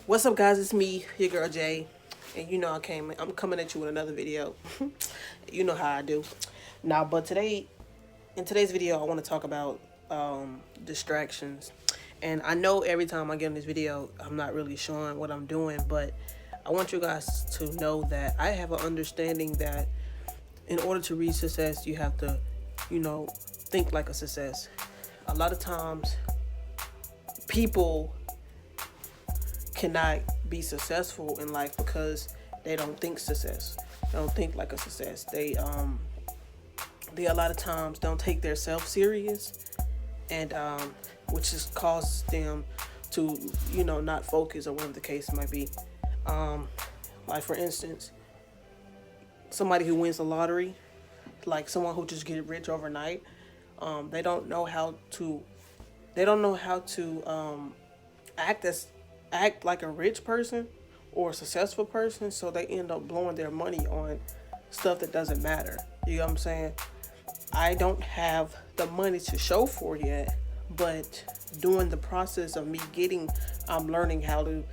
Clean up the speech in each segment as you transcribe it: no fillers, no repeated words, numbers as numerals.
What's up, guys? It's me, your girl Jay, and I'm coming at you with another video. You know how I do. Now, but in today's video, I want to talk about distractions. And I know every time I get in this video, I'm not really showing what I'm doing, but I want you guys to know that I have an understanding that in order to reach success, you have to, think like a success. A lot of times, people cannot be successful in life because they don't think success. They don't think like a success. They a lot of times don't take their self serious, and which just causes them to not focus or whatever the case might be. Like for instance, somebody who wins the lottery, like someone who just get rich overnight, they don't know how to act as act like a rich person or a successful person, so they end up blowing their money on stuff that doesn't matter. You know what I'm saying? I don't have the money to show for yet, but during the process of me I'm learning how to,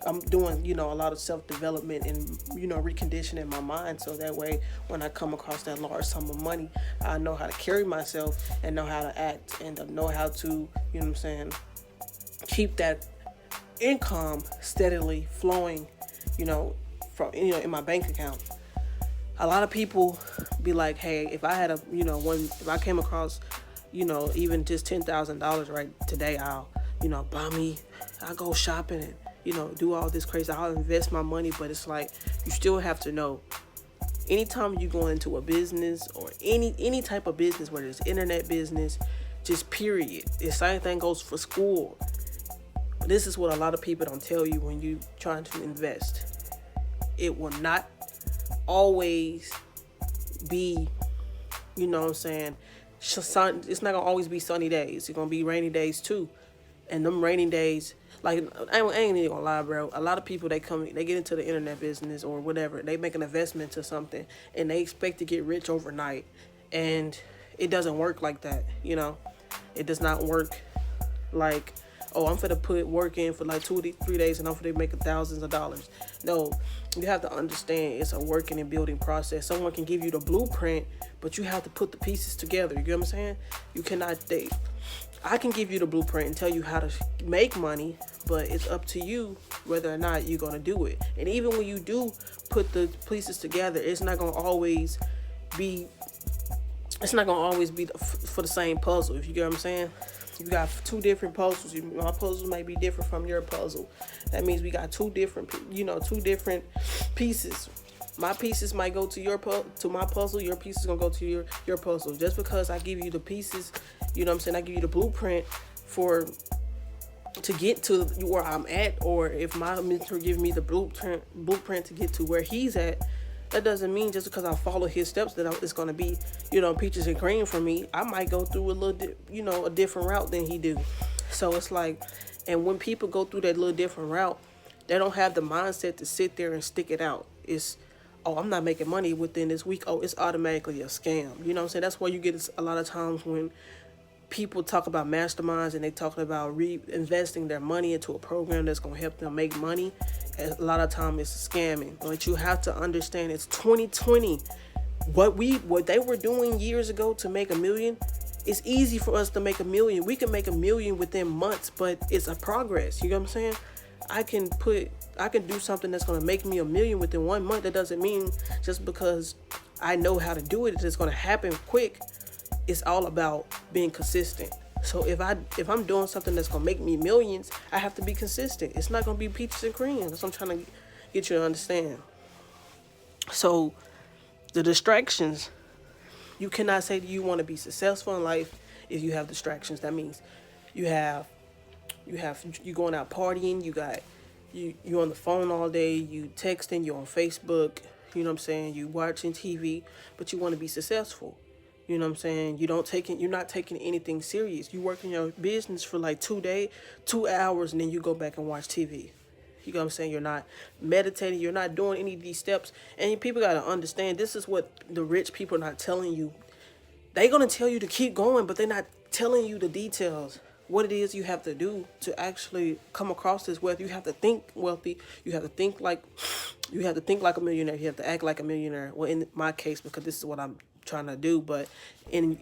I'm doing, a lot of self-development and, reconditioning my mind, so that way when I come across that large sum of money, I know how to carry myself and know how to act and know how to, keep that income steadily flowing, from in my bank account. A lot of people be like, hey, if I had if I came across, even just $10,000 right today, I'll, I'll go shopping and, do all this crazy. I'll invest my money, but it's like you still have to know. Anytime you go into a business or any type of business, whether it's internet business, just period. The same thing goes for school. This is what a lot of people don't tell you when you trying to invest. It will not always be, it's not gonna always be sunny days. It's gonna be rainy days too. And them rainy days, like I ain't even gonna lie, bro. A lot of people they get into the internet business or whatever. They make an investment to something and they expect to get rich overnight, and it doesn't work like that. It does not work like, oh, I'm finna put work in for like 2 to 3 days and I'm finna make thousands of dollars. No, you have to understand it's a working and building process. Someone can give you the blueprint, but you have to put the pieces together. You get what I'm saying? You cannot date. I can give you the blueprint and tell you how to make money, but it's up to you whether or not you're gonna do it. And even when you do put the pieces together, it's not gonna always be for the same puzzle. If you get what I'm saying? You got two different puzzles. My puzzle may be different from your puzzle. That means we got two different pieces. My pieces might go to my puzzle. Your pieces gonna go to your puzzle. Just because I give you the pieces, I give you the blueprint to get to where I'm at, or if my mentor gives me the blueprint to get to where he's at. That doesn't mean just because I follow his steps that it's going to be, peaches and cream for me. I might go through a different route than he do. So it's like, and when people go through that little different route, they don't have the mindset to sit there and stick it out. It's, oh, I'm not making money within this week. Oh, it's automatically a scam. You know what I'm saying? That's why you get a lot of times when people talk about masterminds and they talking about reinvesting their money into a program that's going to help them make money. A lot of time it's scamming. But you have to understand it's 2020. What they were doing years ago to make $1 million, it's easy for us to make $1 million. We can make $1 million within months, but it's a progress. You know what I'm saying? I can do something that's going to make me $1 million within 1 month. That doesn't mean just because I know how to do it, it's going to happen quick. It's all about being consistent. So if I'm doing something that's gonna make me millions, I have to be consistent. It's not gonna be peaches and cream. That's what I'm trying to get you to understand. So the distractions, you cannot say that you want to be successful in life if you have distractions. That means you going out partying, you on the phone all day, you texting, you on Facebook, you know what I'm saying, you watching TV, but you want to be successful. You know what I'm saying? You're not taking anything serious. You work in your business for like 2 hours, and then you go back and watch TV. You know what I'm saying? You're not meditating. You're not doing any of these steps. And people got to understand, this is what the rich people are not telling you. They're going to tell you to keep going, but they're not telling you the details. what it is you have to do to actually come across this wealth. You have to think wealthy. You have to think like a millionaire. You have to act like a millionaire. Well, in my case, because this is what I'm trying to do. But in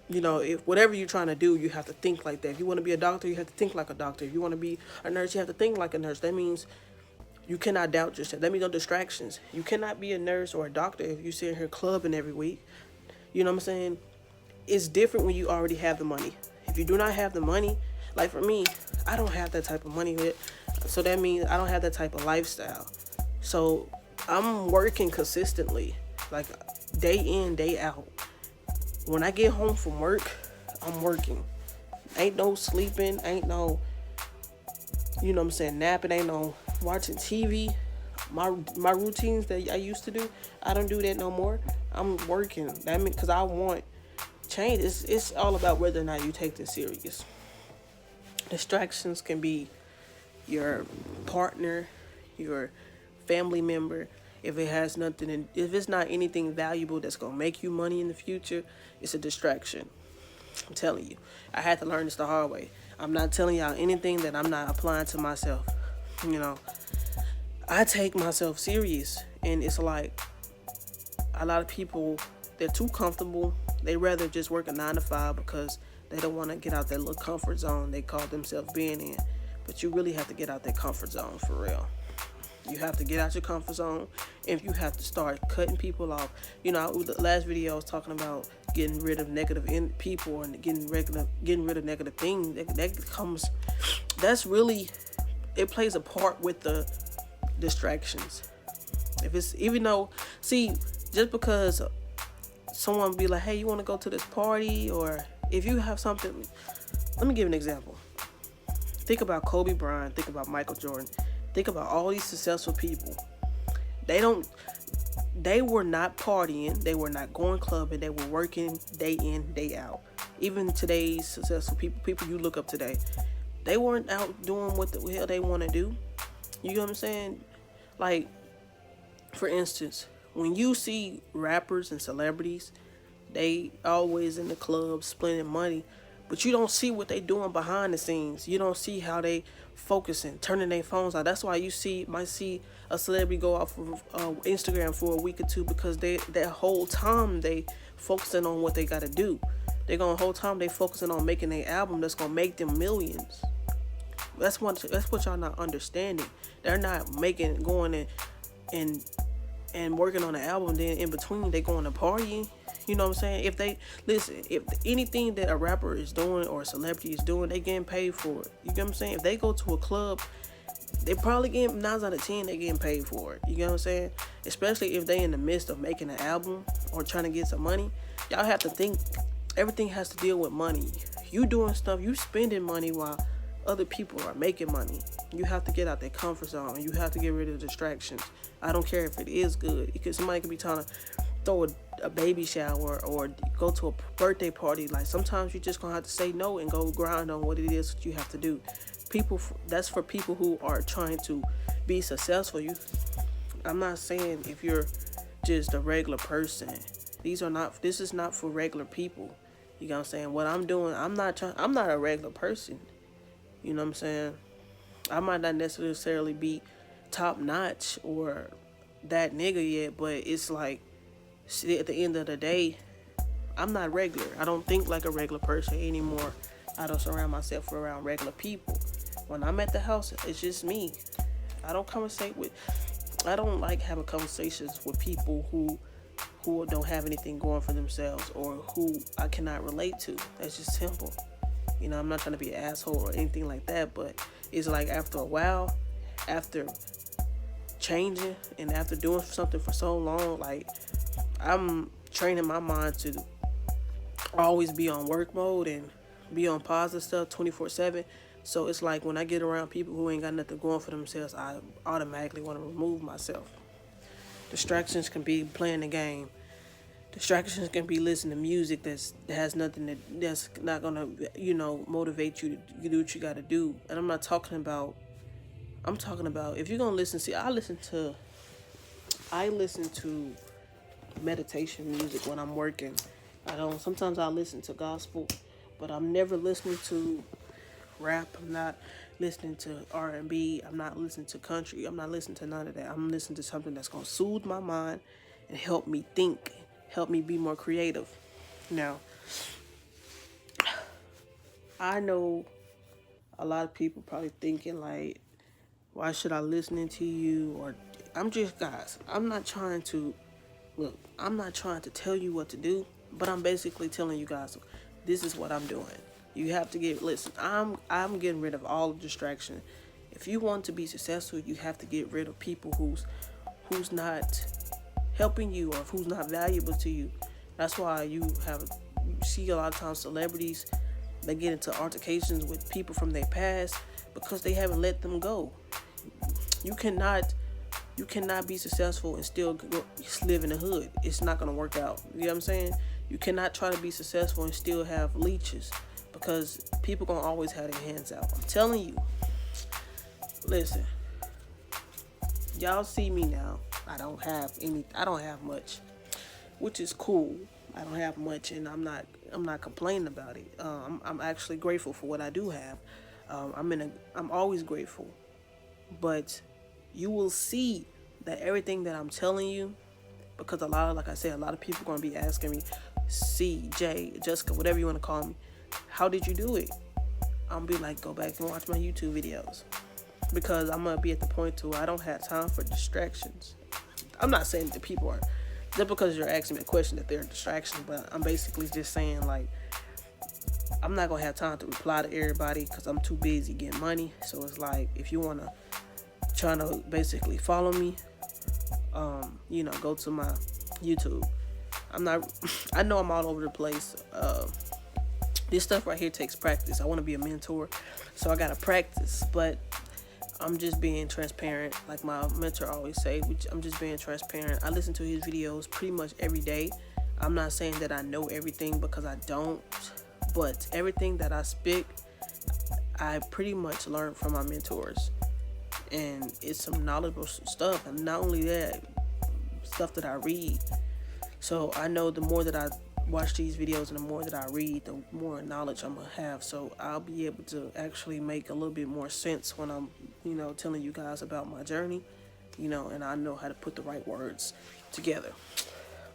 if whatever you're trying to do, you have to think like that. If you want to be a doctor, you have to think like a doctor. If you want to be a nurse, you have to think like a nurse. That means you cannot doubt yourself. That means no distractions. You cannot be a nurse or a doctor if you sit here clubbing every week. You know what I'm saying? It's different when you already have the money. If you do not have the money, like for me, I don't have that type of money yet. So that means I don't have that type of lifestyle. So I'm working consistently, like day in, day out. When I get home from work, I'm working. Ain't no sleeping, ain't no, napping, ain't no watching TV. My routines that I used to do, I don't do that no more. I'm working. That means because I want change. It's all about whether or not you take this serious. Distractions can be your partner, your family member. If it's not anything valuable that's gonna make you money in the future, it's a distraction. I'm telling you, I had to learn this the hard way. I'm not telling y'all anything that I'm not applying to myself. I take myself serious, and it's like a lot of people, they're too comfortable. They rather just work a 9 to 5 because they don't want to get out that little comfort zone they call themselves being in. But you really have to get out that comfort zone for real. You have to get out your comfort zone, and you have to start cutting people off. The last video I was talking about getting rid of negative people and getting rid of negative things. That's really, it plays a part with the distractions. Just because someone be like, hey, you want to go to this party, or if you have something, let me give an example. Think about Kobe Bryant, think about Michael Jordan, think about all these successful people. They were not partying, they were not going clubbing, they were working day in, day out. Even today's successful people you look up today, they weren't out doing what the hell they want to do. You know what I'm saying? Like, for instance, when you see rappers and celebrities, they always in the club spending money, but you don't see what they doing behind the scenes. You don't see how they focusing, turning their phones out. That's why you might see a celebrity go off of Instagram for a week or two, because that whole time they focusing on what they got to do. Whole time they focusing on making an album that's gonna make them millions. That's what y'all not understanding. They're not going and working on an album. Then in between they going to party. You know what I'm saying? If anything that a rapper is doing or a celebrity is doing, they getting paid for it. You get what I'm saying? If they go to a club, they probably getting 9 out of 10. They getting paid for it. You get what I'm saying? Especially if they in the midst of making an album or trying to get some money. Y'all have to think. Everything has to deal with money. You doing stuff, you spending money while other people are making money. You have to get out that comfort zone. You have to get rid of the distractions. I don't care if it is good, because somebody could be trying to throw a baby shower or go to a birthday party. Like, sometimes you just gonna have to say no and go grind on what it is that you have to do. That's for people who are trying to be successful. I'm not saying if you're just a regular person. This is not for regular people. You know what I'm saying? What I'm doing, I'm not a regular person. You know what I'm saying? I might not necessarily be top notch or that nigga yet, but it's like, at the end of the day, I'm not regular. I don't think like a regular person anymore. I don't surround myself around regular people. When I'm at the house, it's just me. I don't like having conversations with people who don't have anything going for themselves or who I cannot relate to. That's just simple. I'm not trying to be an asshole or anything like that, but it's like after a while, after changing and after doing something for so long, like, I'm training my mind to always be on work mode and be on positive stuff 24/7. So it's like when I get around people who ain't got nothing going for themselves, I automatically want to remove myself. Distractions can be playing the game. Distractions can be listening to music that's not gonna, motivate you to do what you gotta do. And I'm talking about if you're gonna listen. See, I listen to meditation music when I'm working. Sometimes I listen to gospel, but I'm never listening to rap. I'm not listening to R&B. I'm not listening to country. I'm not listening to none of that. I'm listening to something that's going to soothe my mind and help me think, help me be more creative. Now, I know a lot of people probably thinking like, why should I listen to you? Or I'm just, guys, I'm not trying to, look, I'm not trying to tell you what to do, but I'm basically telling you guys, this is what I'm doing. You have to listen, I'm getting rid of all distraction. If you want to be successful, you have to get rid of people who's not helping you or who's not valuable to you. That's why you see a lot of times celebrities, they get into altercations with people from their past because they haven't let them go. You cannot be successful and still live in the hood. It's not going to work out. You know what I'm saying? You cannot try to be successful and still have leeches, because people going to always have their hands out. I'm telling you. Listen. Y'all see me now. I don't have much, which is cool. I don't have much, and I'm not complaining about it. I'm actually grateful for what I do have. I'm always grateful. But you will see that everything that I'm telling you, because like I said, a lot of people are going to be asking me, C, J, Jessica, whatever you want to call me, how did you do it? I'm going to be like, go back and watch my YouTube videos. Because I'm going to be at the point to where I don't have time for distractions. I'm not saying that people are, just because you're asking me a question that they're a distraction, but I'm basically just saying, like, I'm not going to have time to reply to everybody because I'm too busy getting money. So it's like, if you want to try to basically follow me, go to my YouTube. I know I'm all over the place. This stuff right here takes practice. I want to be a mentor, so I got to practice, but I'm just being transparent. Like my mentor always say, I'm just being transparent. I listen to his videos pretty much every day. I'm not saying that I know everything, because I don't, but everything that I speak, I pretty much learned from my mentors. And it's some knowledgeable stuff. And not only that, stuff that I read. So I know the more that I watch these videos and the more that I read, the more knowledge I'm going to have. So I'll be able to actually make a little bit more sense when I'm, telling you guys about my journey, and I know how to put the right words together.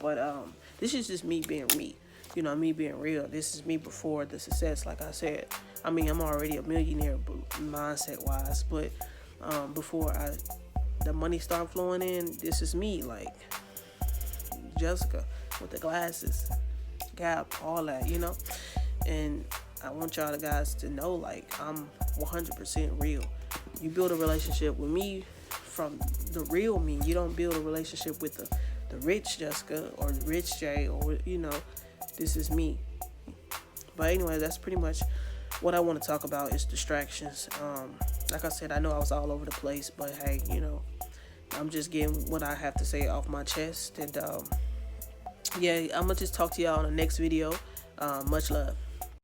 But this is just me being me, me being real. This is me before the success, like I said. I mean, I'm already a millionaire mindset-wise, but before the money start flowing in, this is me, like Jessica with the glasses, Gap, all that, and I want y'all guys to know, like, I'm 100% real. You build a relationship with me from the real me. You don't build a relationship with the rich Jessica or the rich Jay, or this is me. But anyway, that's pretty much what I want to talk about, is distractions. Like I said, I know I was all over the place, but hey, I'm just getting what I have to say off my chest. And yeah, I'm gonna just talk to y'all in the next video. Much love.